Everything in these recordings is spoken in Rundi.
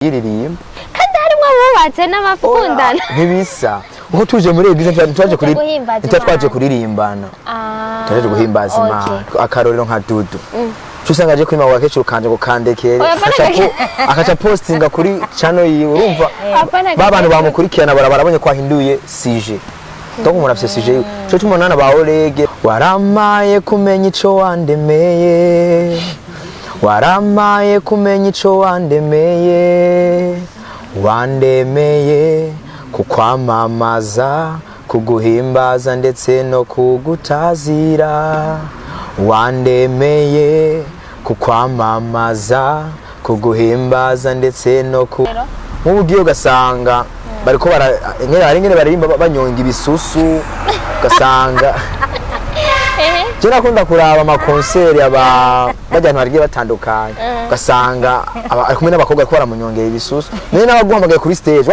Baririmba kandi harimo abubatse n'abakundana ntibisa uko tuje muri eglise twaje kuririmbana twaje guhimbaza Imana akarorero nka Dudu usanga aje kwima wa kecuru kanje gukandekere akaca postinga kuri channel yiwe urumva babantu bamukurikirana barabonye ko ahinduye sije donc umuntu afise sije yiwe cyo tumonana ba Olege waramaye kumenya ico wandemeye waramaye kumenya ico wandemeye kukwamamaza kuguhimbaza ndetse no kugutazira wandemeye kukwamamaza kuguhimbaza ndetse no mubugiye ugasanga bariko ingene baririmba banyonga ibisusu ugasanga je nakunda kuraba ama concert bajyantu barigiye batandukanye ugasanga ari kumwe n'abakobwa ko baramunyongera ibisusu none nabaguhamagaye kuri stage.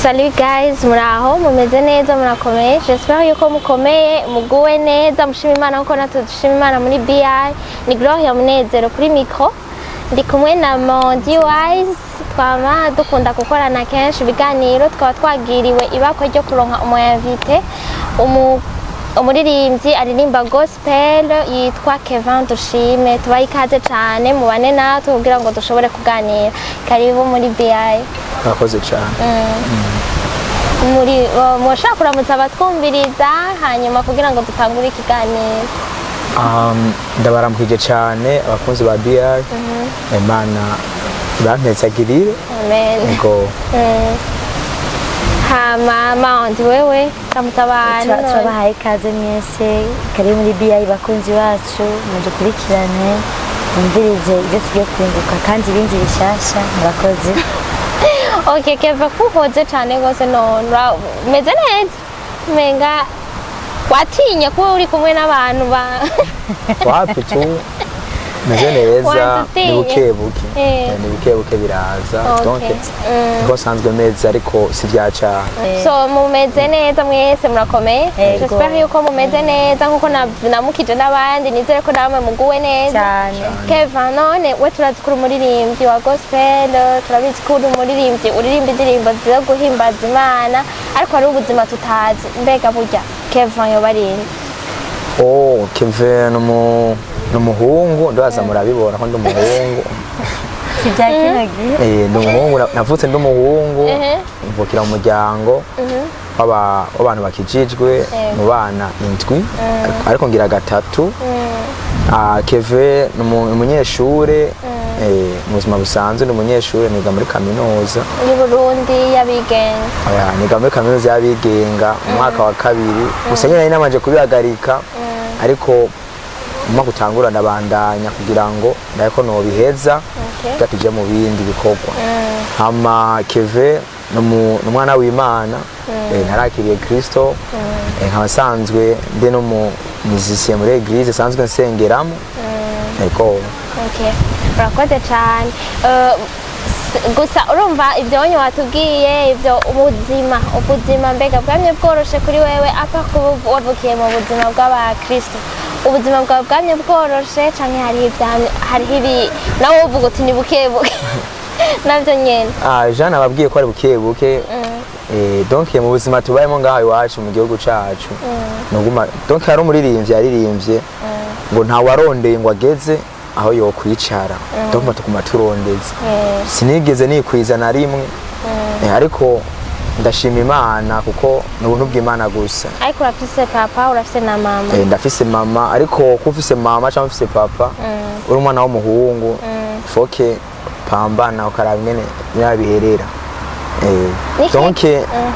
Salut guys, muraho mumeze neza murakomeye. J'espère yuko mukomeye muguwe neza mushima Imana uko natwe dushima Imana muri BI. Ni Gloria Munezero kuri micro. Ndi kumwe na Mondi Wise. Twama dukunda gukorana kenshi ibiganiro twaba twagiriwe ibakwe ryo kuronka umu-invité umuririmbyi aririmba gospel yitwa Kevin Dushime. Tubaye ikaze cyane mubane natwe kugira ngo dushobore kuganira. Karibu muri BI. Murakoze cyane. Muri mushaka kuramutsa abatwumviriza hanyuma kugira ngo dutangure ikiganiro. Ndabaramukije cyane abakunzi ba BI. Imana bantetsagirire. Amen. Ngo Mama ndi wewe kamutabana turabahaye ikaze mwese kari muri BI bakunzi bacu mudukurikirane mumvirize ibyo tugiye kwinduka kandi ibindi bishasha murakoze. Okay, Keva kuhoze cyane gose none meze neza menga watinye kuba uri kumwe n'abantu wapi tu meze neza ni bukebuke biraza donc niko sanzwe meze ariko si byaca so mumeze neza mwese murakomeye. J'espère yuko mumeze neza nkuko namukije n'abandi nizere ko namwe muguwe neza. Kevin none we turazikura umuririmbyi wa gospel turabizi ko uri umuririmbyi uririmba indirimbo zo guhimbaza Imana ariko ari ubuzima tutazi mbega burya Kevin yobarinde. Kevin numuhungu ndaza murabibona ko ndumuhungu sibyakinagiye ndumuhungu navutse ndumuhungu mvukira mu muryango w'abantu bakijijwe mu bana indwi ariko ngira gatatu. Kevin umunyeshure mu buzima busanzwe ni umunyeshure niga muri kaminuza muri Burundi yabigenga niga muri kaminuza yabigenga mu mwaka wa kabiri gusa nyine nari namanje kubihagarika ariko umwaka utangura ndabandanya kugira ngo ndako no biheza gatije mu bindi bikorwa. Hama Kevin n'umwana w'Imana ntarakiriye Kristo nkabasanzwe nde no mu musicien muri eglise sanzwe nsengeramo ariko urakoze cyane. Gusa urumva ibyo onye watubwiye ibyo ubuzima mbega bwamye bworoshe kuri wewe apa kuba wavukiye mu buzima bw'abakristo ubuzima bwawe bwamye bworoshe canke hari ibi nawe uvuga uti ni bukebuke navyo nyene? Jean ababwiye ko ari bukebuke donc mu buzima tubayemo ngaho iwacu mu gihugu cacu nuguma donc hari umuririmbyi yaririmbye ngo nta warondeye ngo ageze aho yo kwicara donc tukuma turondeza sinigeze nikwiza na rimwe ariko ndashima Imana kuko n'ubuntu bw'Imana gusa. Ariko urafise papa urafise na mama? Ndafise mama ariko kufise mama cyangwa ufise papa uri umwana w'umuhungu foke pambana ukaraba ingene yabiherera donc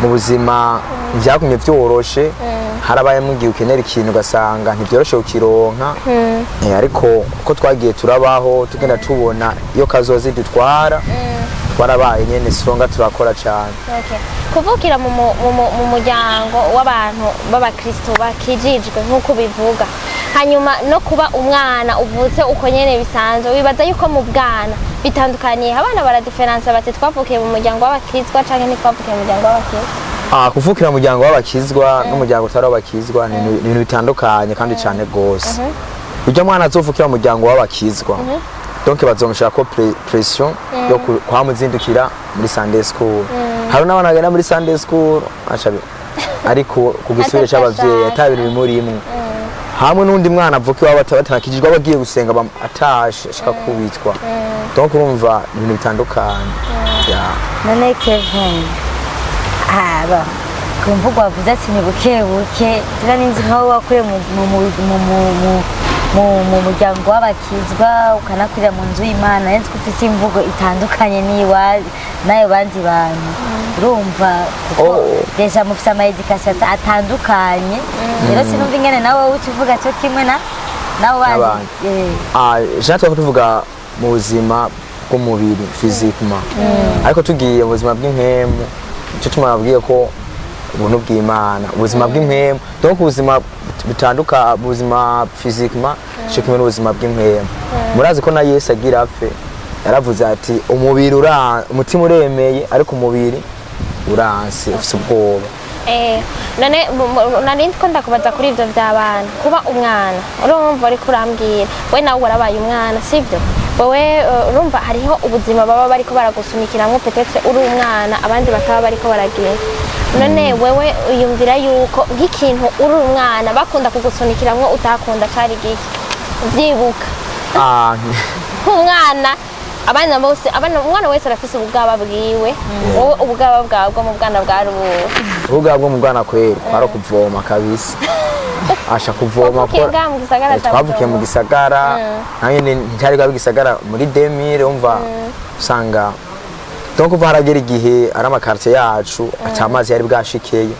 mu buzima byakumye byoroshe harabaye mugiye ukenera ikintu ugasanga ntibyoroshe ukironka ariko uko twagiye turabaho tugenda tubona iyo kazozi dutwara twarabaye nyene songa turakora cyane. Kuvukira mu muryango w'abantu b'abakristo bakijijwe nkuko bivuga hanyuma no kuba umwana uvutse uko nyene bisanzwe wibaza yuko mu bwana bitandukaniye abana bara difference bati twavukiye mu muryango w'abakizwa canke ntitwavukiye mu muryango w'abakizwa? Kuvukira mu muryango w'abakizwa n'umuryango utari w'abakizwa ni ibintu bitandukanye kandi cyane gose. ujya mwana azovukira mu muryango w'abakizwa donc bazomushira ko pression yo kwamuzindukira muri Sunday school hari n'abana bagenda muri Sunday school ariko ku gisubire cy'abavyeyi atabiri bimurimwe hamwe n'undi mwana avuka iwabo batanakijijwe abagiye gusenga atashe ashaka kubitwa donc urumva ibintu bitandukanye none Kevin kumvuga wavuze ati ni buke tira ninzi nkaho wakuye mu muryango w'abakizwa ukanakurira mu nzu y'Imana yenze ko ufite imvugo itandukanye nayo bandi bantu urumva kuko deja mufite ama education atandukanye rero sinumva ingene nawe ukivuga cyo kimwe nawe bandi jatwe ko tuvuga mu buzima bw'umubiri physiquement ariko tugiye mu buzima bw'impemu cyo tumabwiye ko ubuntu bw'Imana ubuzima bw'impemu donc ubuzima bitanduka ubuzima physiquement cyo kimwe n'ubuzima bw'impemu murazi ko na Yesu agira apfe yaravuze ati umubiri umutima uremeye ariko umubiri uranse ufite ubwoba none narindi ko ndakubaza kuri ivyo vy'abana kuba umwana urumva ari kurambwira we nawe warabaye umwana sivyo wowe urumva hariho ubuzima baba bariko baragusunikiramo peut-être uri umwana abandi bakaba bariko baragira none wewe uyumvira yuko nk'ikintu uri umwana bakunda kugusunikiramo utakunda cari giki vyibuka nk'umwana abana bose umwana wese arafise ubugaba bwiwe wowe ubugaba bwawe bwo mu bwana bwari ubugaba bwo mu bwana kweri kwaro kuvoma kabisa asha kuvoma ko twavukiye mu gisagara nanye ntari gabi gisagara muri 2000 umva usanga donc uva haragera igihe ari amakartie yacu atamazi yari bwashikeye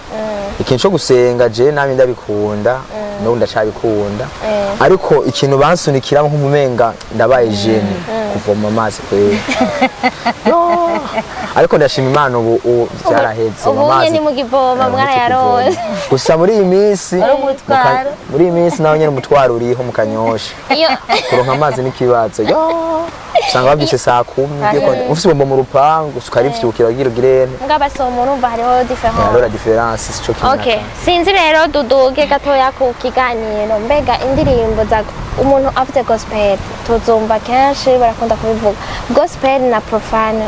ikintu cyo gusenga je nami ndabikunda no ndacabikunda ariko ikintu bansunikira nk'umumenga ndabaye jeune kuvoma amazi kweri ariko ndashima Imana ubu byaraheze amazi ni mugivoma mwana yaroze gusa muri iyi minsi nawe nyene umutwaro uriho mu Kanyosha kuronka amazi n'ikibazo usanga babyise saa 10 ufise bombo mu rupangu ukarivyukira girene ngabasoma urumva hariho difference sico kintu okay sinzi rero duduge gatoya ku kiganiro mbega indirimbo za umuntu afite gospel tuzumva kenshi barakunda kubivuga gospel na profane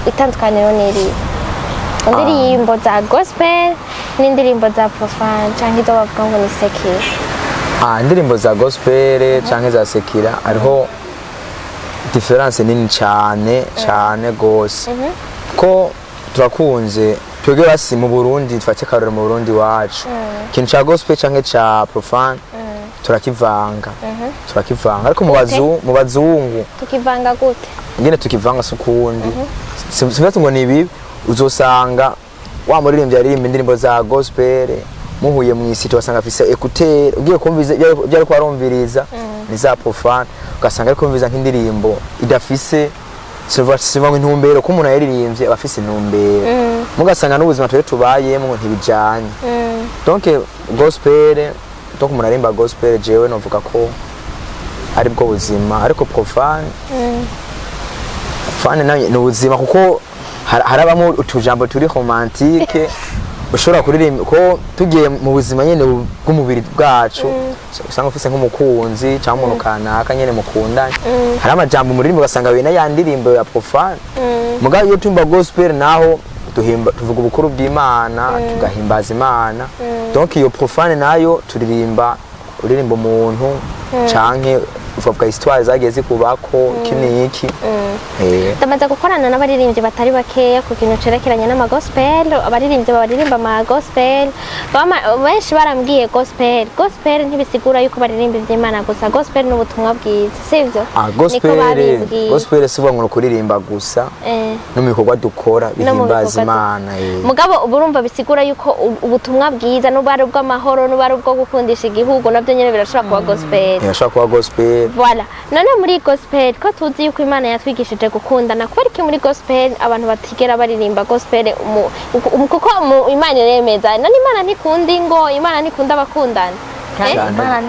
itandukaniro niri indirimbo za gospel n'indirimbo za profane canke izo bavuga ngo ni sekira indirimbo za gospel canke za sekira ariho difference nini cyane gose ko turakunze twebwe basi mu Burundi dufate karore mu Burundi wacu kintu ca gospel canke ca profane turakivanga ariko mu bazungu tukivanga gute ngene tukivanga sukundi sivyo ngo ni bibi uzosanga wa muririmbyi aririmba indirimbo za gospel muhuye mu isi wasanga afise écouteur ugiye kumviza byari ko arumviriza ni za profane ugasanga ariko kumviza nk'indirimbo idafise siva intumbero ko umuntu yaririmbye abafise intumbero mugasanga n'ubuzima twe tubayemo ntibijanye donc gospel donc umuntu arimba gospel jewe novuga ko ari bwo buzima ariko profane nayo ni ubuzima kuko harabamo utujambo turi romantique ushobora kuririmba ko tugiye mu buzima nyene bw'umubiri bwacu usanga ufise nk'umukunzi cyangwa umuntu kanaka nyene mukundanye hari amajambo muririmbo ugasanga bene ya ndirimbo ya profane mugabo iyo tumba gospel naho tuvuga ubukuru bw'Imana tugahimbaza Imana donc iyo profane nayo turirimba uririmba umuntu canke uvuga histoire zagiye zikubako kiniki ndamaze gukorana n'abaririmbyi batari bakeya ku kintu cerekeranye n'amagospel abaririmbyi baririmba ama gospel benshi barambwiye gospel ntibisigura yuko baririmba ivy'Imana gusa gospel n'ubutumwa bwiza sivyo gospel sivuga ngo kuririmba gusa no mu bikorwa dukora bihimbaza Imana mugabo urumva bisigura yuko ubutumwa bwiza n'ubari bw'amahoro n'ubari bwo gukundisha igihugu navyo nyene birashobora kuba gospel voilà none muri gospel ko tuzi yuko Imana yatwigishije gukundana kubera iki muri gospel abantu batigera baririmba gospel kuko Imana iremeza none Imana ntikunda ingo Imana ntikunda abakundana Imana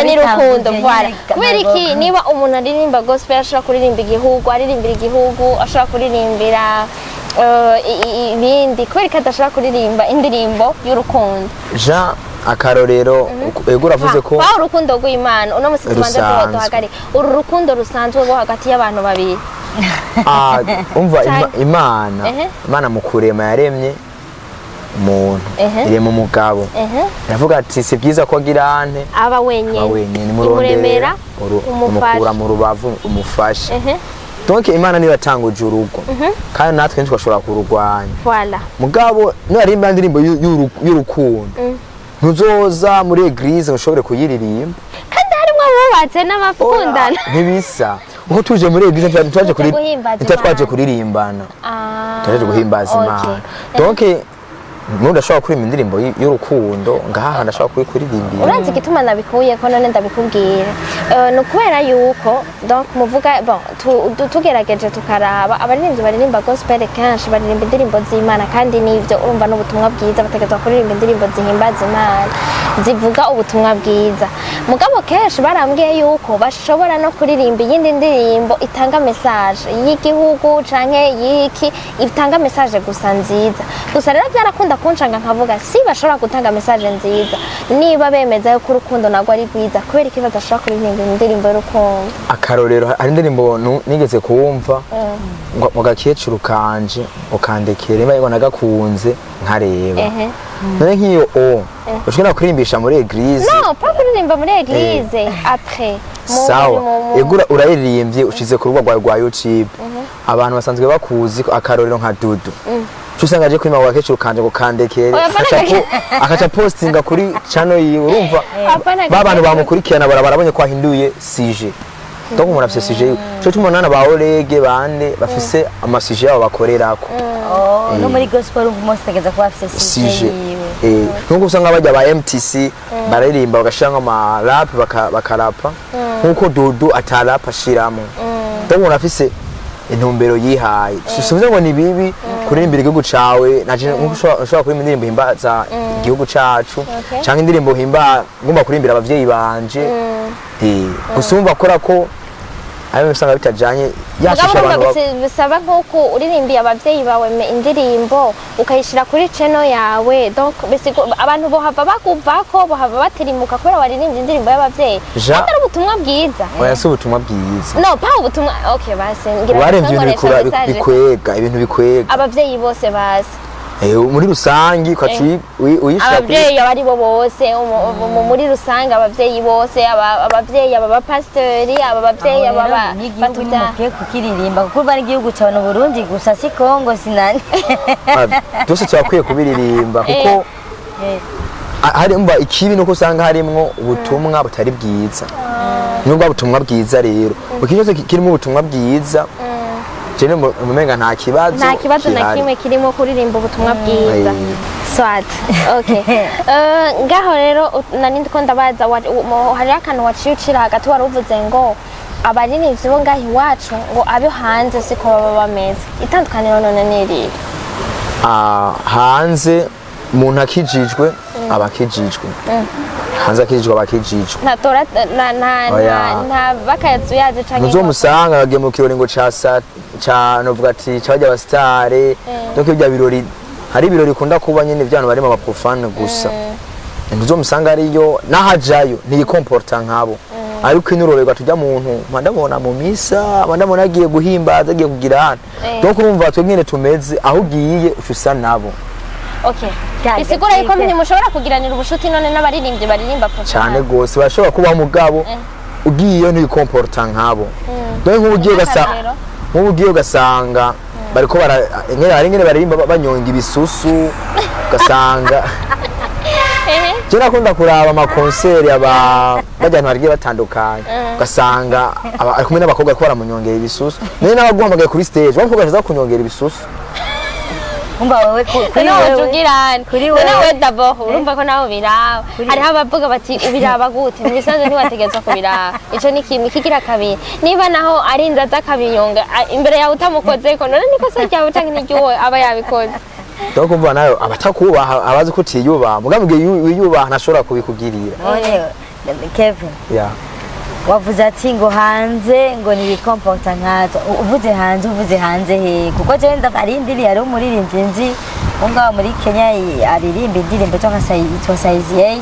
ni rukundo voilà kubera iki niba umuntu aririmba gospel ashobora kuririmba igihugu aririmbira igihugu ashobora kuririmbira ibindi kubera ko adashobora kuririmba indirimbo y'urukundo akarorero ego uravuze ko wa urukundo rw'Imana uno musi tubanze duhagari uru rukundo rusanzwe rwo hagati y'abantu babiri umva Imana mu kurema yaremye umuntu irema umugabo iravuga ati si byiza ko agira ante aba wenyine murondera umukura mu rubavu umufashe donc Imana niyo yatanguje urugo kandi natwe ntitwashobora kururwanya voilà mugabo narimba indirimbo y'urukundo ntuzoza muri eglise ushobore kuyiririmba kandi harimo abubatse n'abakundana ntibisa uko tuje muri eglise twaje kuririmbana twaje guhimbaza Imana donc ndashobora kuririmba indirimbo y'urukundo ngaha ndashobora kuririmbira uranzi igituma nabikuye ko none ndabikubwira no kubera yuko donc muvuga bon tugerageje tukaraba abaririmbyi baririmba gospel kenshi baririmba indirimbo z'Imana kandi nivyo urumva n'ubutumwa bwiza bategetswe kuririmba indirimbo zihimbaza Imana zivuga ubutumwa bwiza mugabo kenshi barambwiye yuko bashobora no kuririmba iyindi ndirimbo itanga message y'igihugu canke yiki itanga message gusa nziza gusa rero byarakunda kunshanga nkavuga si bashobora gutanga message nziza niba bemeza yuko urukundo nagwa ari rwiza kubera iki badashobora kuririmba indirimbo y'urukundo akarorero hari indirimbo nigeze kuwumva mu gakecuru kanje ukandekera imba nagakunze nkareba none nk'iyo ushobora kurimbisha muri eglise no pas kuririmba muri eglise après sawa egura urayiririmbye ushize ku rubuga rwa YouTube abantu basanzwe bakuzi akarorero nka Dudu usanga aje kwima wakecuru kanje gukandekere akaca postinga kuri channel yiwe urumva babantu bamukurikirana barabonye ko ahinduye CG donc umuntu afise CG yiwe cyo tumonana ba Olege bande bafise amasije yabo bakorerako no muri gospel umuntu tegeza ko afise CG yiwe nkuko usanga bajya ba MTC baririmba bagashanga ama rap bakarapa nkuko Dudu atarapa ashiramo donc umuntu afise intumbero yihaye subiza ngo ni bibi kuririmba igihugu cawe naje ushobora kuririmba indirimbo himbaza igihugu cacu canke indirimbo himba ngomba kurimbira abavyeyi banje gusumva kora ko ayo usanga bitajanye yashasha abantu bisaba nkuko uririmbiye abavyeyi bawe indirimbo ukayishira kuri channel yawe donc abantu bohava bakuvako bohava batirimuka kubera waririmbye indirimbo y'abavyeyi atari ubutumwa bwiza oya si ubutumwa bwiza no pa ubutumwa okay basi ngira waremvye ibintu bikwega abavyeyi bose basi muri rusangi kwaci uyishaka abavyeyi abari bo bose muri rusangi abavyeyi bose abavyeyi aba pastori abavyeyi aba batuye kukiririmba kuko bari igihugu cyane Burundi gusa si Kongo sinani byose cyakwiye kubiririmba kuko hari mba ikibi nuko usanga harimwo ubutumwa butari bwiza nubwo ubutumwa bwiza rero ukinyose kirimo ubutumwa bwiza jene mumenga nta kibazo na kimwe kirimo kuririmba ubutumwa bwiza swat okay ngaho rero nani ndiko ndabaza hari akantu waciye ucira hagati wari uvuze ngo abaririmbyi bo ngaho iwacu ngo abe hanze siko baba bameze itandukaniro none niri hanze umuntu akijijwe abakijijwe hanze akijijwe abakijijwe ntatora nta bakayazuyaje canke muzo musanga bagiye mu kiroringo ca novuga ati cyabajya abastare donc ibyo birori hari ibirori kunda kuba nyine byano barimo abaprofane gusa muzo musanga ariyo nahajayo ntiyikomporta nkabo ariko inurorerwa tujya muntu mandabona mu misa mandabona agiye guhimbaza agiye kugira hano donc urumva twe nyine tumeze aho ugiye ucusa nabo okay isigura yuko mwe mushobora kugiranira ubushuti none n'abaririmbyi baririmba profane cyane gose bashobora kuba mugabo ugiye ntiyikomporta nkabo donc nk'ugiye ugasanga bariko nyine baririmba banyonga ibisusu ugasanga jena kunda kuraba amakonseri bajyantu bagiye batandukanye ugasanga ari kumwe n'abakobwa ko baramunyongera ibisusu none n'abaguhamagaye kuri stage bakobwa baza kunyongera ibisusu umva wewe kuri wewe d'abord urumva ko nawe biraba hariho abavuga bati ubiraba gute nibisanzwe ntiwategetswe kubiraba ico ni kimwe kigira kabiri niba naho ari inzaza akabinyonga imbere yawe utamukozeko none niko se cyawe canke n'iryowe aba yabikoze donc umva nayo abatakubaha abazi ko utiyubaha mugambwe wiyubaha ntashobora kubikugirira Kevin wavuze ati ngo hanze ngo nibikompota nkazo uvuze hanze he kuko je ndabarindiri yari umuririmbyi nzi unga muri Kenya aririmba indirimbo yitwa Size 8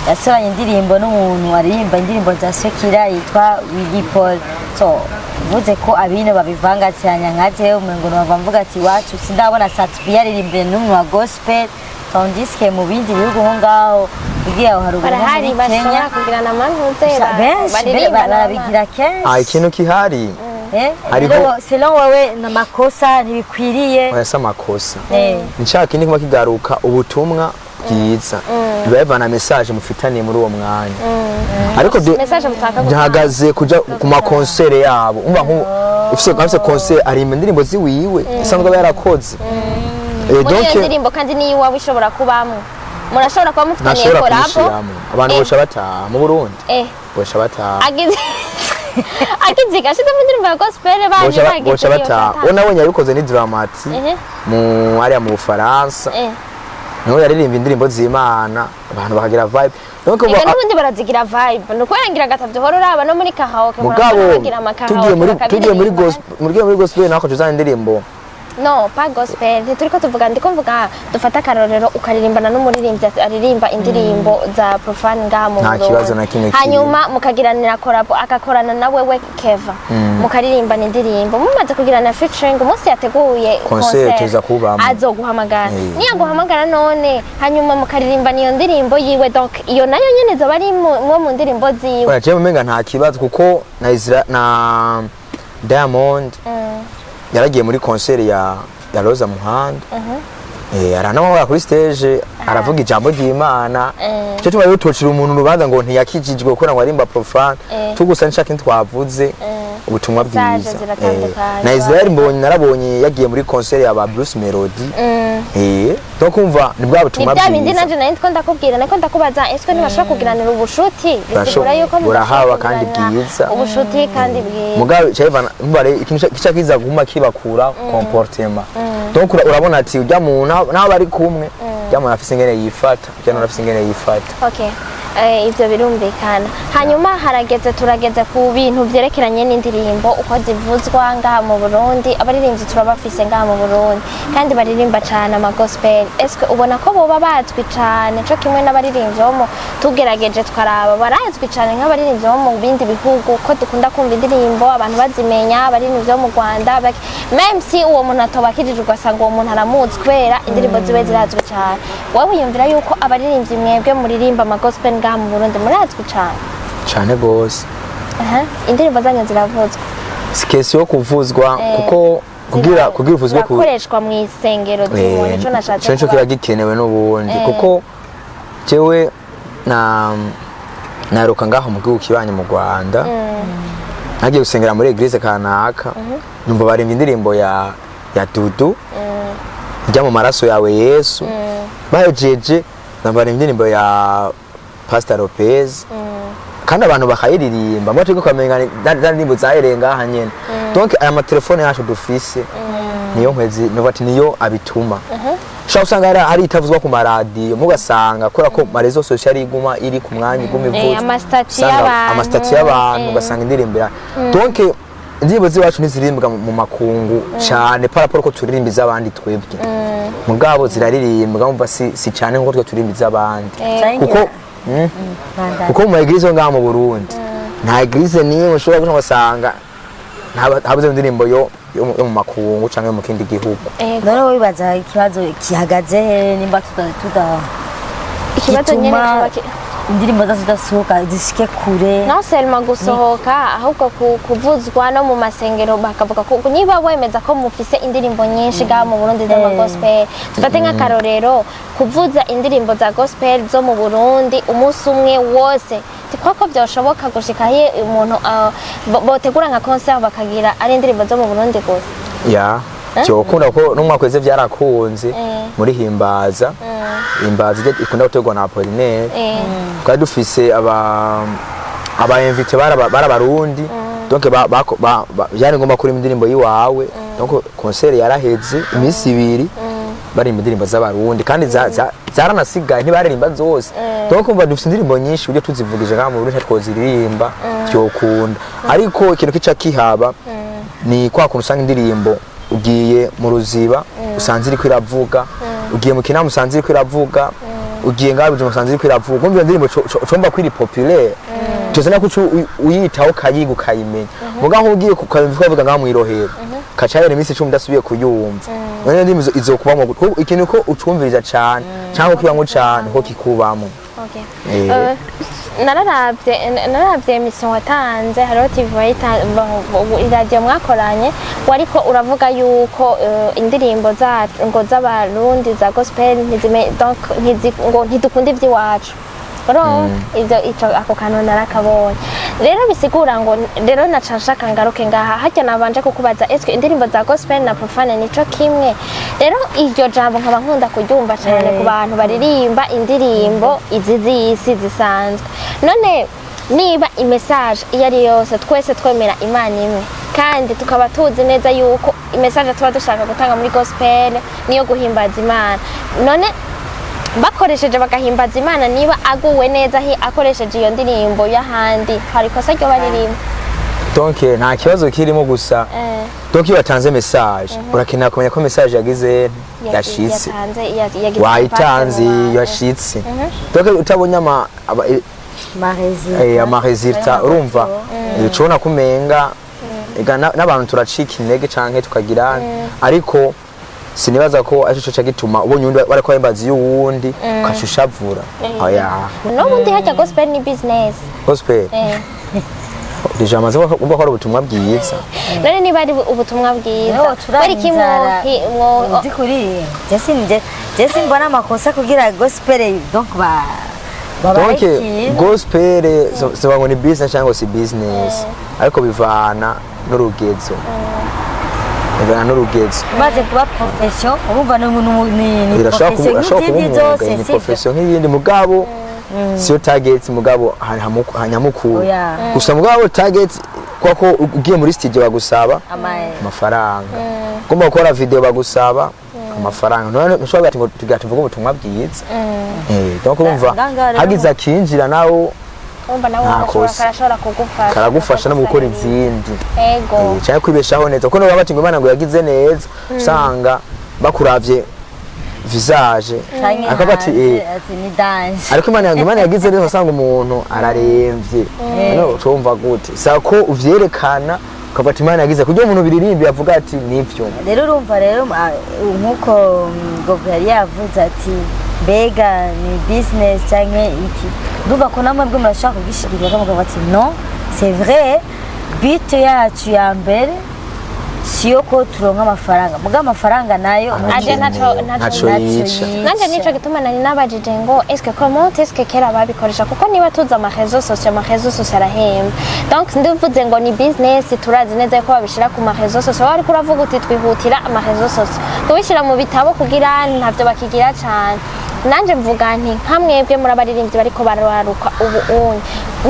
yasoranye indirimbo n'umuntu aririmba indirimbo za Sekira yitwa Willy Paul so uvuze ko abino babivanga cyane nkaje umengo bamvuga ati wacu sindabona Satbi aririmbe n'umuntu wa gospel tandis que mu bindi bihugu ho ngaho ugiye aho haruguru barahari bashobora kugirana amantuze barabigira kenshi ikintu kihari ariko selon wewe na makosa ntibikwiriye oyasa makosa nshaka kuba kigaruka ubutumwa bwiza biba na message mufitaniye muri uwo mwanya ariko message mutaka byahagaze kuja ku makonsere yabo umva ufise concert ari indirimbo ziwiwe isanzwe yarakoze donc indirimbo kandi ni iwawe ishobora kubamwe murashobora kuba mufitaniye collabo abantu bosha bataha mu Burundi bosha bataha akiziga shita mu ndirimbo ya gospel banye bosha bataha unabonye yabikoze ni dramati mu ariya mu Bufaransa niho yaririmba indirimbo z'Imana abantu bakagira vibe donc n'ubundi barazigira vibe nuko yarangira gatavyo horo raba no muri karaoke baragira amakahaoke tugiye muri gospel nako tuzana indirimbo no pas gospel turiko tuvuga ndiko mvuga dufata karorero ukaririmbana n'umuririmbyi aririmba indirimbo za profane ngamo nta kibazo na kimwe hanyuma mukagiranira collab akakorana na wewe Keva mukaririmba indirimbo mumaze kugirana featuring umunsi yateguye concert tuza kubamo azoguhamagara niya guhamagara none hanyuma mukaririmba niyo ndirimbo yiwe donc iyo nayo nyene zo bari mu ndirimbo ziwe oya umenga nta kibazo kuko na Diamond yaragiye muri concert ya Roza Muhanda aranamubara kuri stage aravuga ijambo ry'Imana cyo tuba yotocira umuntu rubanza ngo ntiyakijijwe gukora ngo arimba profane tugusa nshaka ntitwavuze ubutumwa bwiza na Israel narabonye yagiye muri concert ya ba Bruce Melody donc kumva ni bwa butumwa bwiza ni nanje nari ndiko ndakubwira nako ndakubaza ese ntibashaka kugiranira ubushuti bisigura yuko burahawa kandi bwiza ubushuti kandi bwiza mugabe cyavana mbare ikintu kiza guma kibakura comportement donc urabona ati ujya mu naho bari kumwe ujya afise ingene yifata ujya afise ingene yifata okay ivyo birumvikana hanyuma harageze turageze ku bintu vyerekeranye n'indirimbo uko zivuzwa ngaha mu Burundi abaririmbyi turabafise ngaha mu Burundi kandi baririmba cyane ama gospel eske ubona ko boba bazwi cyane cyo kimwe n'abaririmbyi bo tugerageje twaraba barazwi cyane nk'abaririmbyi bo mu bindi bihugu ko dukunda kumva indirimbo abantu bazimenya abaririmbyi bo mu Rwanda même si uwo muntu atobakijije ugasanga uwo muntu aramuzi kwera indirimbo ziwe zirazwi cyane wowe yumvira yuko abaririmbyi mwebwe muririmba ama gospel mu Burundi murazwi cyane gose indirimbo zanyu ziravuzwa sikesi yo kuvuzwa kuko kugira uvuzwe bakoreshwa mu isengero z'umuntu cyo nashatse cyo kiba gikenewe n'ubundi kuko jewe naruka ngaho mu gihugu kibanye mu Rwanda nagiye gusengera muri eglise kanaka numva barimba indirimbo ya Dudu ijya mu maraso yawe Yesu bahejeje nambara indirimbo ya Pastor Lopez kandi abantu bakayiririmba mwe tiko kamenga ndandimbo zayirenga hanyene donc aya matelefone yacu dufise niyo nkwezi nubati niyo abituma sha usanga ari itavuzwa ku maradiyo mugasanga kora ko marezo social iguma iri ku mwanya iguma ivuze amastati y'abantu ugasanga indirimbo donc indirimbo ziwacu nizirimbwa mu makungu cyane paraporo ko turirimbiza abandi twebwe mugabo ziraririmbwa umva si cyane nko twe turirimbiza abandi kuko mu eglise ngaha mu Burundi nta eglise niyo ushobora gusanga habuze indirimbo yo mu makungu cyangwa mu kindi gihugu none wibaza ikibazo kihagaze nimba ikibazo nyene indirimbo zidasohoka zishike kure no selma gusohoka ahubwo kuvuzwa no mu masengero bakavuga ko niba wemeza ko mufise indirimbo nyinshi ga mu Burundi za gospel tufate nka karorero kuvuza indirimbo za gospel zo mu Burundi umunsi umwe wose tikoko byoshoboka gushika he umuntu botegura nka concert bakagira ari indirimbo zo mu Burundi gose ya cyokunda ko n'umwakweze byarakunze muri himbaza imbaza ikunda gutegwa na Apollinaire kandi dufise aba invite barabarundi donc byari ngomba kuri indirimbo yiwawe donc concert yaraheze iminsi ibiri bari indirimbo z'abarundi kandi zaranasigaye ntibaririmba zose donc kumva dufite indirimbo nyinshi uje tuzivugije ngaha mu Burundi twoziririmba cyokunda ariko ikintu kica kihaba ni kwa kuntu usanga indirimbo ugiye mu ruziba usanze iri kwiravuga ugiye mu kinama usanze iri kwiravuga ugiye ngabije usanze iri kwiravuga kumva indirimbo comba kwiri populaire tuzana ko uyitaho kayiga ukayimenya muga nkugiye kukavuga ngaha mu Irohero kacayere iminsi 10 udasubiye kuyumva none ndimo izokubamo ikintu ko ucumviriza cyane cyangwa kibamo cyane ko kikubamo nararavye emission watanze hariho TV radio mwakoranye wariko uravuga yuko indirimbo ngo z'abarundi za gospel ntidukunda ivy'iwacu ivyo ako kantu narakabonye rero bisigura ngo rero nacashaka ngaruke ngaha harya nabanje kukubaza eske indirimbo za gospel na profane nico kimwe rero iryo jambo nkaba nkunda kuryumva cyane ku bantu baririmba indirimbo izi z'isi zisanzwe none niba imessage iyo ari yose twese twemera Imana imwe kandi tukaba tuzi neza yuko imessage tuba dushaka gutanga muri gospel niyo guhimbaza Imana none bakoresheje bagahimbaza Imana niba aguwe neza akoresheje iyo ndirimbo y'ahandi hari kosa ryo baririmba donc nta kibazo kirimo gusa donc iyo watanze message urakenera kumenya ko message yagize yashitse wayitanze yashitse donc utabonye ama resultat urumva icona kumenga n'abantu turacika intege canke tukagira ariko sinibaza ko arico cyo gituma ubonye undi barako yembaza y'uwundi ukashushavura oya no bundi hajya gospel ni business gospel deja maze umva ko ari ubutumwa bwiza none niba ari ubutumwa bwiza bari kimwo zikuri jesi mbona amakosa kugira gospel donc donc gospel so ngo ni business cyangwa si business ariko bivana n'urugezo maze kuba profession urumva ni profession nk'iyindi mugabo siyo target mugabo hanyamukuru gusa mugabo target kwako ugiye muri studio bagusaba amafaranga kumba gukora video bagusaba amafaranga none nshobora ati ngo tugatuvuga ubutumwa bwiza donc urumva hagiza kinjira nawo karagufasha no gukora izindi cyane kwibeshaho neza kuko baba bati ngo Imana ngo yagize neza usanga bakuravye visage akabati ni dance ariko Imana yagize neza usanga umuntu araremvye no ucumva gute sako uvyerekana ukabati Imana yagize kugira umuntu biririmbi yavuga ati nivyo rero urumva rero nkuko Gogo yari yavuze ati mbega ni business cyangwa iki duga ko namwe bwo murashaka kugishigirwa kamuga bati non c'est vrai but yacu ya mbere siyo ko turonka amafaranga muga amafaranga nayo aje ntaco nanje nico gituma nari nabajije ngo est-ce que kera babikoresha kuko niba tuza ama réseaux sociaux arahemba donc ndivuze ngo ni business turazi neza ko babishira ku ma réseaux sociaux ariko uravuga uti twihutira ama réseaux sociaux tubishira mu bitabo kugira ntavyo bakigira cyane nanje mvuga nti nkamwebwe muri abaririmbyi bariko bararuka ubu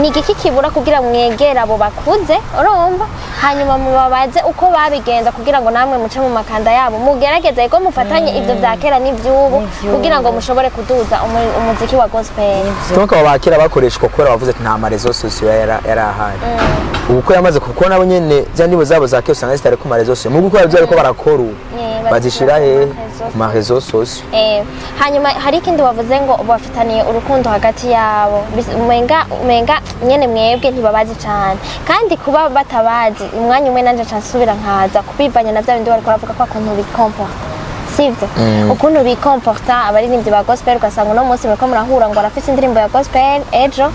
ni igiki kibura kugira mwegera abo bakuze urumva hanyuma mubabaze uko babigenza kugira ngo namwe muce mu makanda yabo mugerageze ko mufatanye ivyo byakera n'ivyubu kugira ngo mushobore kuduza umuziki wa gospel donc abo bakera bakoreshwa kora bavuze ati nta marezo sociaux yarahari uko yamaze kuko nabo nyene zandibo zabo zakyo usanga zitari ku marezo sociaux mu gukora byo ariko barakora bazishira he ma réseaux sociaux hanyuma hari ikindi wavuze ngo bafitaniye urukundo hagati yabo menga nyene mwebwe ntibabazi cyane kandi kuba batabazi umwanya umwe nanje cansubira nkaza kubivanya na bya bindi bariko baravuga ko akuntu bikomporta sivyo ukuntu bikomporta abaririmbyi ba gospel ugasanga no munsi meko murahura ngo arafise indirimbo ya gospel ejo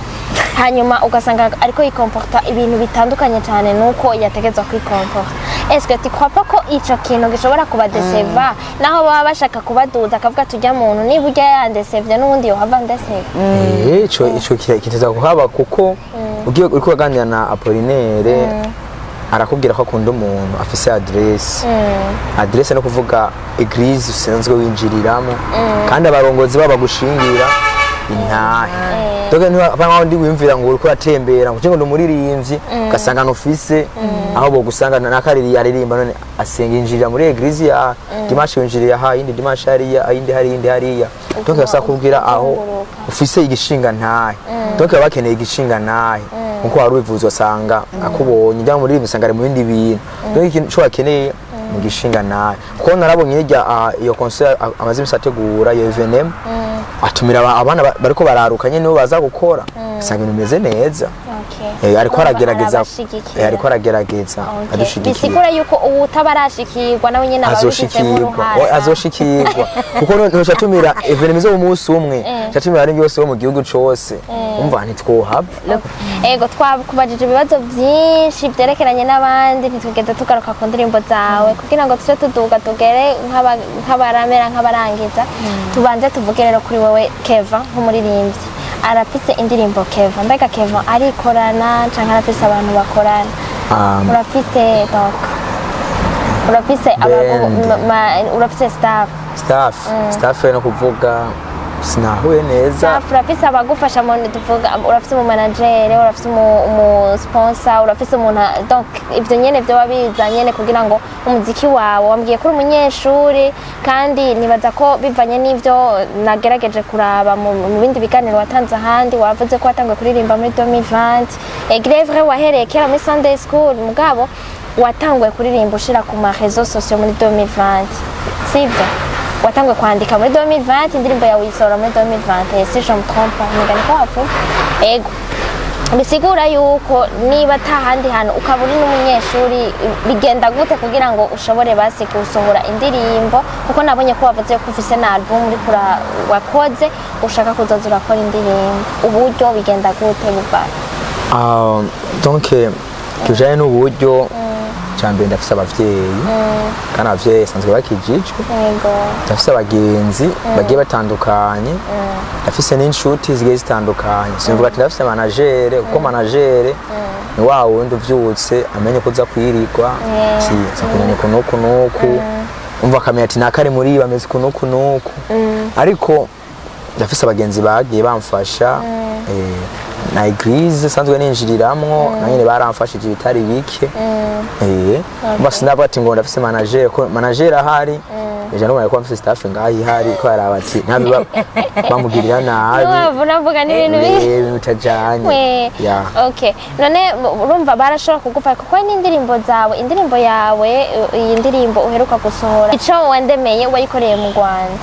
hanyuma ugasanga ariko yikomporta ibintu bitandukanye cyane nuko yategezwa kwikomporta est-ce que tu crois pas ko ico kintu gishobora kuba deceva naho baba bashaka kubaduza akavuga tujya muntu niba ujya yandesevye n'ubundi yo hava ndeseva ico kiteza kuhaba kuko ugiye uriko uganira na Apollinaire arakubwira ko akunda umuntu afise adresse no kuvuga eglise usanzwe winjiriramo kandi abarongozi baba gushingira intahe doke nkaho ndi wimvira ngo uriko atembera ngo ndi umuririmbyi ugasanga ntufise aho bogusanga nakariri aririmba none asenga injira muri eglise ya dimanche yinjiriye aha indi dimanche hariya ayindi hari indi hariya doke yasa kubwira aho ufise igishinga ntahe doke bakeneye igishinga ntahe nkuko wari ubivuze wasanga akubonye njya muri bisanga ari mu bindi bintu doke ikintu cyo bakeneye mu gishinga nawe kuko narabonye irya iyo concert amaze ategura iyo evenement atumira abana bariko bararuka nyene nibo baza gukora usanga bimeze neza ariko aragerageza adushigikira bisigura yuko utabarashikirwa nawe nyene azoshikirwa kuko ntusha tumira evenement zo mu munsi umwe cyatumira ari byose bo mu gihugu cyose umva ntitwohaba ego twakubajije ibibazo byinshi byerekeranye n'abandi ntitugeze tugaruka ku ndirimbo zawe kugira ngo tuje tuduga tugere nk'abaramera nk'abarangiza tubanze tuvuge rero kuri wowe Keva nk'umuririmbyi arafise indirimbo Keva mbega Keva arikorana canke arafise abantu bakorana urafise donc urafise staff no kuvuga sinahuye neza urafise abagufasha mu tuvuga urafise mu manager urafise mu sponsor urafise umuntu donc ivyo nyene byo babiza nyene kugira ngo umuziki wawe wambwiye kuri umunyeshuri kandi nibaza ko bivanye n'ivyo nagerageje kuraba mu bindi biganiro watanze ahandi wavuze ko watangwe kuririmba muri 2020 Grevre wahereye kera muri Sunday School mugabo watangwe kuririmba ushira ku ma réseaux sociaux muri 2020 sivyo watangwe kwandika muri 2020 indirimbo yawe uyisora muri 2020 si je me trompe ngani ko hapo ego bisigura yuko niba tahandi hano ukaburi n'umunyeshuri bigenda gute kugira ngo ushobore basi gusohora indirimbo kuko nabonye ko wavuze ko ufise na album uri kura wakoze ushaka kuzoza urakora indirimbo uburyo bigenda gute buba donc tujanye n'uburyo cyambere ndafise abavyeyi kandi abavyeyi sanzwe bakijijwe ndafise abagenzi bagiye batandukanye ndafise n'inshuti zigiye zitandukanye simvuga ati ndafise manager kuko manager ni wa wundi uvyutse amenye ko uza kwirigwa kumenya kunuku nuku umva akamenya ati nakari muri bameze kunuku nuku ariko ndafise abagenzi bagiye bamfasha na eglise sanzwe ninjiriramwo nanyene baramfashije bitari bike basi ndavuga ati ngo ndafise manager ko manager ahari ejo nubona ko mfise staff ngahi hari ko arabati ntabi bamugirira nabi unavuga n'ibintu bitajanye okay none urumva barashobora kugufa kuko n'indirimbo zawe indirimbo yawe iyi ndirimbo uheruka gusohora ico wandemeye wayikoreye mu Rwanda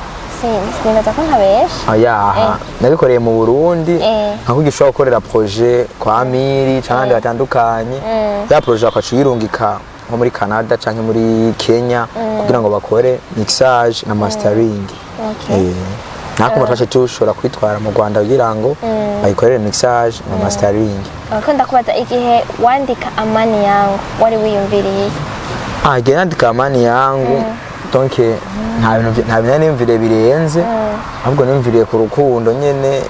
sinibaza ko ntabesha nabikoreye mu Burundi nkakugira ushobora gukorera projet kwa Amiri cyangwa batandukanye ya projet akacuyirungika nko muri Canada canke muri Kenya kugira ngo bakore mixage na mastering nako mutwaje tushobora kwitwara mu Rwanda kugira ngo bayikorere mixage na mastering akunda kubaza igihe wandika amani yangu wari wiyumviriye igihe nandika amani yangu donc nta bintu nimvire birenze ahubwo nimviriye ku rukundo nyene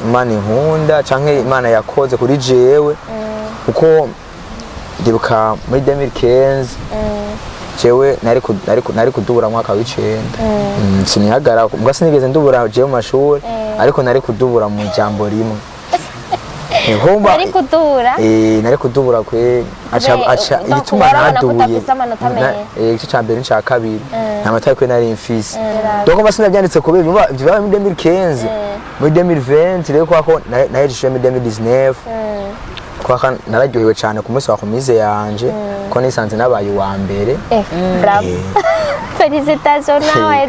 imana inkunda canke imana yakoze kuri jewe kuko ndibuka muri 2015 jewe nari kudubura mwaka w'icenda sinihagara mbwa sinigeze ndubura jewe mu mashuri ariko nari kudubura mu jambo rimwe nari kudubura kwe aca igituma nadubuye igice ca mbere n'ica kabiri nta matari kwe nari mfise donc mba sinavyanditse kubera bibaye muri 2015 muri 2020 rero kwako nahejeje muri 2019 kwaka nararyohewe cyane ku munsi wa komize yanje ko nisanze nabaye uwa mbere bravo félicitations nawe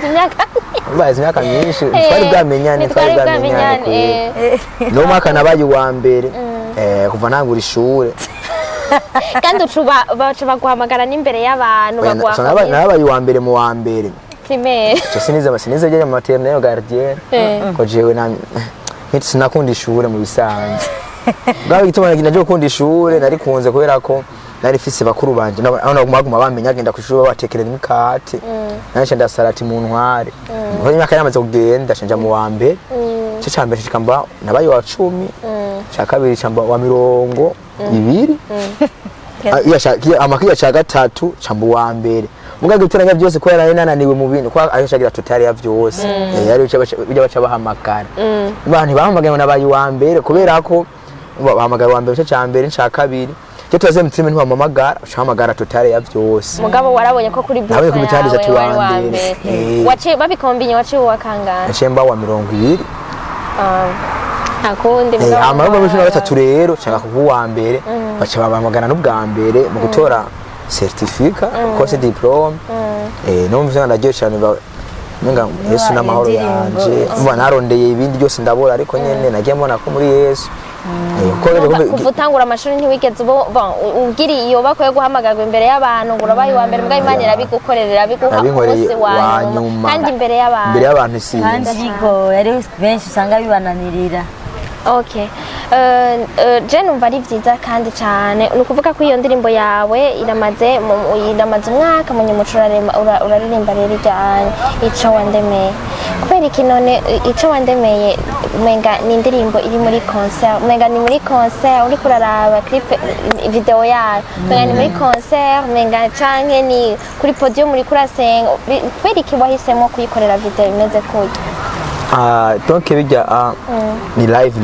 imyaka myinshi twari bwamenyane no mwaka nabaye uwa mbere kuva ntangura ishure kandi baca baguhamagara n'imbere y'abantu nabaye uwa mbere mu wa mbere primaire sinize je mu maternelle gardienne ko jewe sinakunda ishure mu bisanzwe bwa gituma naje gukunda ishure nari kunze kubera ko nari fise bakuru banje aho baguma bamenya agenda kwishuri batekerera imikate nanje ndasarati mu ntware ko imyaka yamaze kugenda canja mu wa mbere cyo cyambere kikamba nabaye wa 10 cya kabiri cyamba wa 20 amakiya cya gatatu cyamba wa mbere muga guteranya byose ko yari nananiwe mu bintu kwa ayashagira tutari ya byose yari bijya baca bahamagara abantu bahamagaye nabaye wa mbere kubera ko bahamagara wa mbere cyo cyambere nca kabiri cyo tuze mutima ntibamamagara uhamagara tutari ya byose mugabo warabonye ko kuri bluetooth nawe kubitandije tu wa mbere waci babikombiye waci wa kangana nshemba wa 20 akundi amaro mu 3 rero cyangwa kuwa mbere baca bahamagara n'ubwa mbere mu gutora certificat course diplome no mvye ndaryo cyane nenga Yesu n'amahoro yanje mba narondeye ibindi byose ndabora ariko nyene nagiye mbona ko muri Yesu kuvutangura amashuri ntiwigeze ubwiri iyo bako yo guhamagarwa imbere y'abantu ngo urabaye wa mbere mbwa Imana irabigukorera biguha umunsi wa nyuma kandi imbere y'abantu si kandi bigo yari benshi usanga bibananirira. Okay. Je numva ari vyiza kandi cyane nukuvuga ko iyo ndirimbo yawe iramaze umwaka mu nyamucurarema uraririmba rero ijyanye ico wandemeye kubera iki none ico wandemeye umenga ni indirimbo iri muri concert umenga ni muri concert uri kuraraba clip video yayo umenga ni muri concert umenga canke ni kuri podium muri kurasenga kubera iki wahisemo kuyikorera video imeze kuyi donc bijya ni live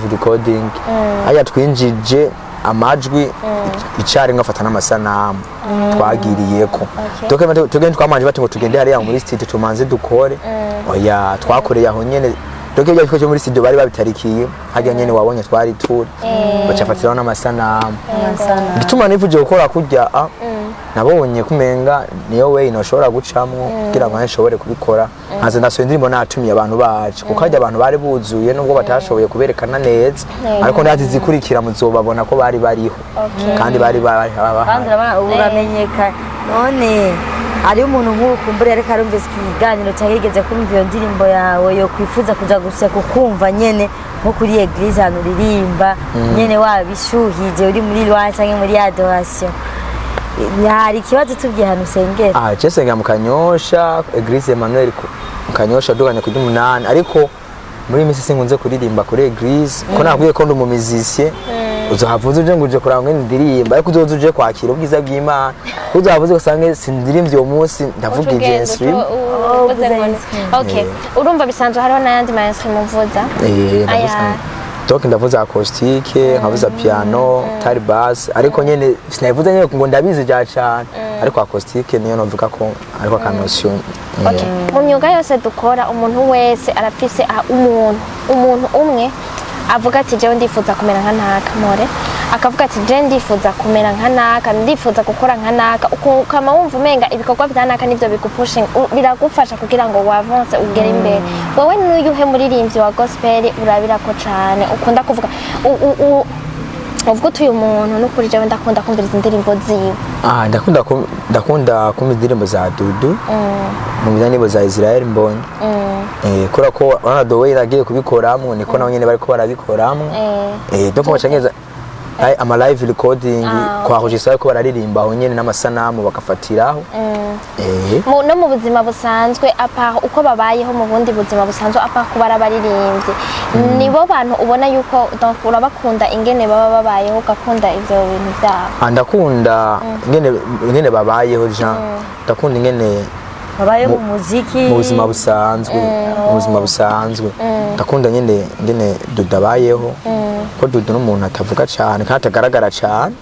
recording aya twinjije amajwi icari ngafata n'amasanamu twagiriyeko tugende twamanje bati ngo tugende hariya muri studio tumanze dukore oya twakoreye aho nyene donc bijya twikoje muri studio bari babitarikiye hajya nyene wabonye twari turi bacafatiraho n'amasanamu gituma nivuje gukora kujya nabonye kumenga niyo way noshobora gucamwo kugira ngo nshobore kubikora nkaze ndasoye indirimbo natumiye abantu bacu kuko hajya abantu bari buzuye nubwo batashoboye kuberekana neza ariko ndazi zikurikira muzobabona ko bari bariho kandi bari kandi uramenyeka none ari umuntu nk'ukumbure ariko arumvise ikiganiro cyageze kumva iyo ndirimbo yawe yo kwifuza kuja guseka ukumva nyene nko kuri eglise hano uririmba nyene wabishuhije uri muri rwa cyangwa muri adoration hari ikibazo tubwiye hano usengera je senga mu Kanyosha eglise Emmanuel mu Kanyosha duganye kuri 8 ariko muri imisi sinkunze kuririmba kuri eglise ko nakwiye ko ndi mu musicien uzohavuze uje nguje kuranga indirimba ariko uzoje kwakira ubwiza bw'Imana uzohavuze usange sindirimbye uwo munsi ndavuga mainstream okay urumva bisanzwe hariho n'ayandi mainstream uvuza donc ndavuza acoustique nkavuza piano tari bass ariko nyene sinavuza nyene ngo ndabizi ja cyane ariko acoustique niyo novuga ko ariko kanosiyo okay mu myuga yose dukora umuntu wese arafise umuntu umwe avuga ati je ndifuza kumera nka naka more akavuga ati je ndifuza kumera nka naka ndifuza gukora nka naka ukama wumva umenga ibikorwa byanaka nivyo bigupushinga biragufasha kugira ngo wavance ugere imbere wowe n'uyuhe muririmbyi wa gospel urabira ko cyane ukunda kuvuga uvuga utuye umuntu n'ukuri je ndakunda kumviriza indirimbo ziwe ndakunda kumva indirimbo za Dudu mu ndirimbo za Israel Mbonyi kora ko the way nagiye kubikoramwe niko nawe nyene bariko barabikoramwe donc bacangeza ama live recording kwa registre ko bararirimba aho nyene n'amasanamu bakafatiraho no mu buzima busanzwe apa uko babayeho mu bundi buzima busanzwe apa kubara baririmbye nibo bantu ubona yuko urabakunda ingene baba babayeho gakunda ivyo bintu byabo ndakunda ingene babayeho Jean ndakunda ingene babaye mu muziki mu buzima busanzwe ndakunda nyene dudabayeho ko Dudu n'umuntu atavuga cyane kandi atagaragara cyane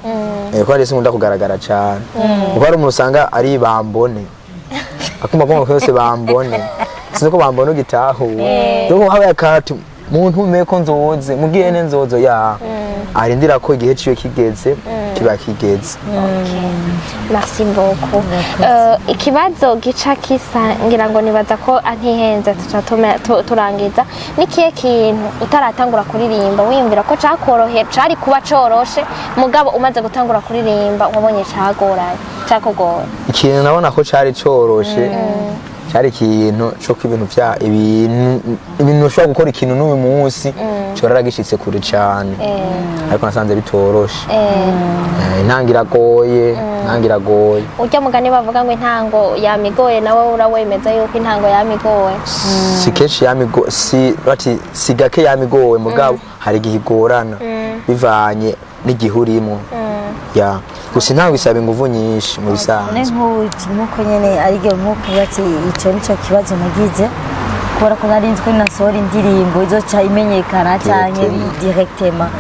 ko ari sinkunda kugaragara cyane kuko ari umuntu usanga ari bambone akuma ko yose bambone siniko bambone ugitahuwe donc habaye akati muntu umeko nzoze mugiye ne nzozo ya arindira ko igihe ciwe kigeze kiba kigeze merci beaucoup ikibazo gica kisa ngira ngo nibaza ko antihenze turangiza nikiye kintu utaratangura kuririmba wiyumvira ko cakorohe cari kuba coroshe mugabo umaze gutangura kuririmba wabonye cakogora ikintu nabona ko cari coroshe cyari ikintu cyo ibintu ushobora gukora ikintu n'uyu munsi corara gishitse kure cyane ariko nasanze bitoroshe intangira goye ujya mugani bavuga ngo intango yamigoye nawe urawemeza yuko intango yamigoye si kenshi yamigoye si gake yamigoye mugabo hari igihe igorana bivanye n'igihurimo ya gusa ntabwo bisaba ingufu nyinshi mu bisanzwe nk'uko nyene aribyo nk'uko bati ico nico kibazo nagize kubera ko nari nzi ko nasohora indirimbo izoca imenyekana canke directement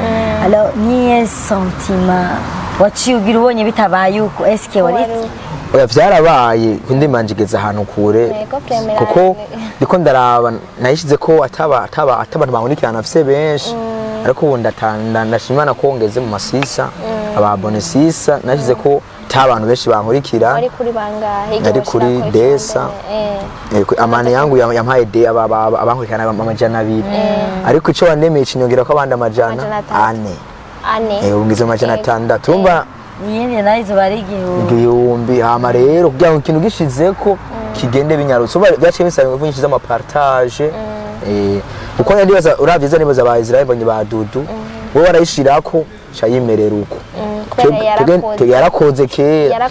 alors niye sentiment waciye ugira ubonye bitabaye uko eske wari oya vyarabaye kundimanjigeza ahantu kure kuko ndiko ndaraba nayishize ko atabantu bankurikirana afise benshi ariko ubu ndashimana ko ngeze mu masisa ababone sisa nashize ko tabantu benshi bankurikira ari kuri bangahe ari kuri desa amane yangu yampaye de abankurikirana amajana 2 ariko ico wandemeye kinyongera ko abandi amajana 4 ungize amajana 6 urumva nyene nayizo bari igihumbi hama rero kugira ngo ikintu gishizeko kigende binyarutse byaciye bisaba ingufu nyinshi z'amapartage uko ndibaza uravyiza nibaza ba Israel bonye ba Dudu wowe warayishirako cayimerera uko yarakoze kera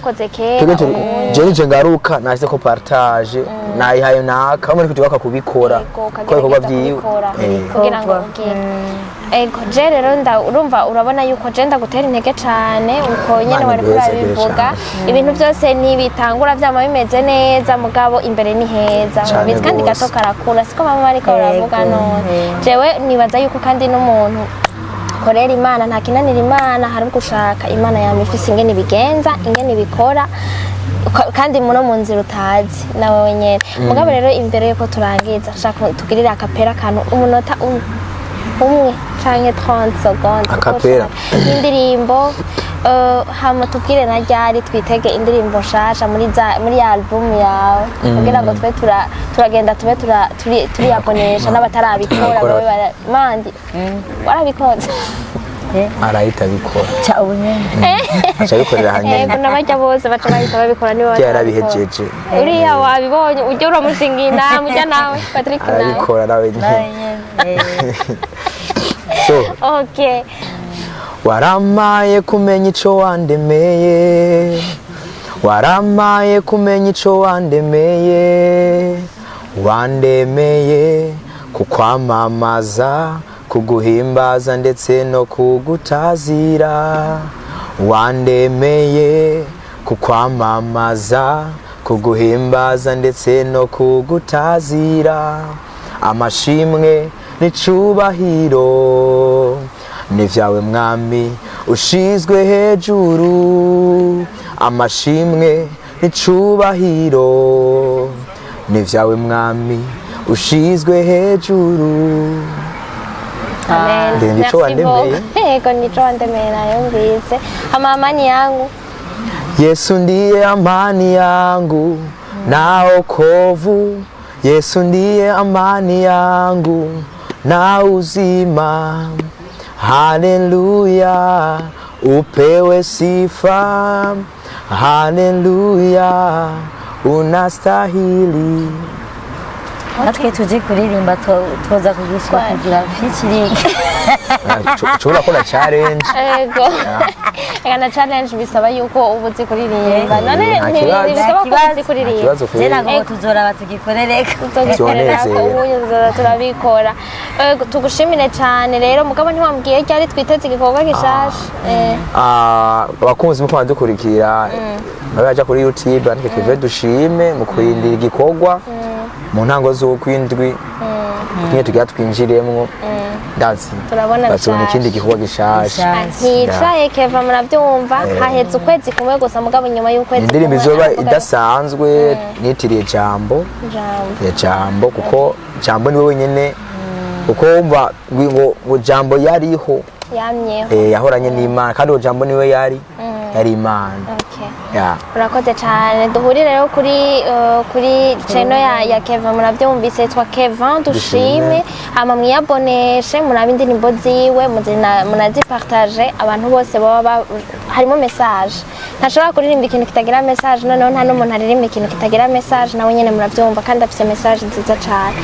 je nije ngaruka nashyize ko partage nayihaye naka muri kutubaka kubikora ko ibikorwa vyiwe kugira ngo ego je rero urumva urabona yuko je ndagutera intege cane uko nyene wari kurabivuga ibintu byose nibitangura vyama bimeze neza mugabo imbere ni heza urabizi kandi gato karakura siko mama bariko baravuga none jewe nibaza yuko kandi n'umuntu korera imana nta kinanira imana hari gushaka imana yamifise ingene bigenza ingene bikora kandi muno mu nzira utazi nawe wenyene mugabo rero imbere yuko turangiza shaka tugirira akapera kantu umunota umwe canke 30 secondes akapera indirimbo hama tubwire na ryari twitege indirimbo nshasha muri album yawe kugira ngo tube turagenda tube turiyabonesha n'abatarabikora babe mandi warabikoze arahita bikora cha unyene acha bikorera hanyene kuna bajya bose baca bahita babikora niba yarabihejeje uriya wabibonye ujye uramushingira mujya nawe Patrick nawe arabikora nawe nyene so okay waramaye kumenya ico wandemeye waramaye kumenya ico wandemeye kukwamamaza kuguhimbaza ndetse no kugutazira wandemeye kukwamamaza kuguhimbaza ndetse no kugutazira amashimwe n'icubahiro ni vyawe mwami ushizwe hejuru amashimwe n'icubahiro ni vyawe mwami ushizwe hejuru amen ndicho wandemeye ego nicho wandemeye nayo mbize amani yangu Yesu ndiye amani yangu na wokovu Yesu ndiye amani yangu na uzima haleluya upewe sifa haleluya unastahili natwe tuje kuririmba toza kugishwa kugira featuring chura kona challenge ego kana challenge bisaba yuko ubuzi kuririmba none bisaba ko ubuzi kuririmba jena ngo tuzora batugikorereka tugikorera ko ubuzi turabikora tugushimire cyane rero mugabo ntiwambwiye cyari twiteze igikorwa gishasha abakunzi muko badukurikira babaja kuri YouTube andike tuve dushime mu kurindira igikorwa mu ntango z'ukwindwi kimwe tugira twinjiremwo ndazi turabona cyane ikindi gikorwa gishasha nticaye Keva murabyumva hahetse ukwezi kumwe gusa mugabo nyuma y'ukwezi indirimbo izoba idasanzwe nitiriye jambo kuko jambo niwe wenyene uko wumva ngo jambo yariho yamyeho yahoranye n'Imana kandi jambo niwe yari Imana urakoze cyane duhurire rero kuri channel ya Keva murabyumvise twa Keva dushime hama mwiyaboneshe murabe indirimbo ziwe munazipartage abantu bose baba harimo message ntashobora kuririmba ikintu kitagira message noneho nta n'umuntu aririmba ikintu kitagira message nawe nyene murabyumva kandi afite message nziza cyane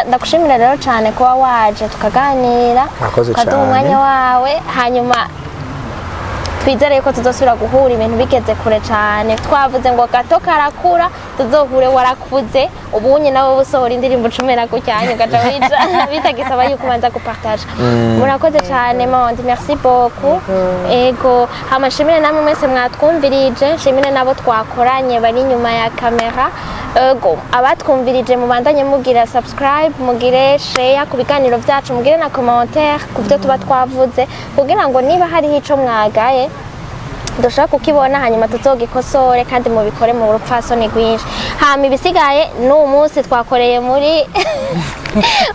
ndakushimira rero cyane kuba waje tukaganira ukaduha umwanya wawe hanyuma twizere ko tuzosubira guhura ibintu bigeze kure cyane twavuze ngo gato karakura tuzohure warakuze ubunye nawe busohora indirimbo 10 kucyanye gaca wica bitagisaba yuko ubanza gupartage murakoze cyane monde merci beaucoup ego hamashimire namwe mwese mwatwumvirije shimire nabo twakoranye bari inyuma ya kamera ego abatwumvirije mubandanye mugira subscribe mugire share ku biganiro byacu mugire na commentaire ku byo tuba twavuze kugira ngo niba hari ico mwagaye dushaka kukibona hanyuma tuzogikosore kandi mubikore mu rupfasoni rwinshi hama ibisigaye n'uwo munsi twakoreye muri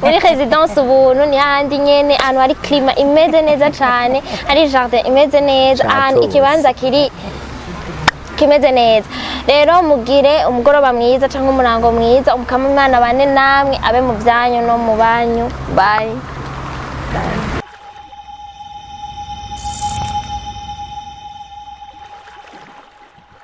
residence ubuntu ni handi nyene ahantu hari klima imeze neza cane hari jardin imeze neza ahantu ikibanza kimeze neza rero mugire umugoroba mwiza canke umurango mwiza umukama Imana bane namwe abe mu byanyu no mu banyu bye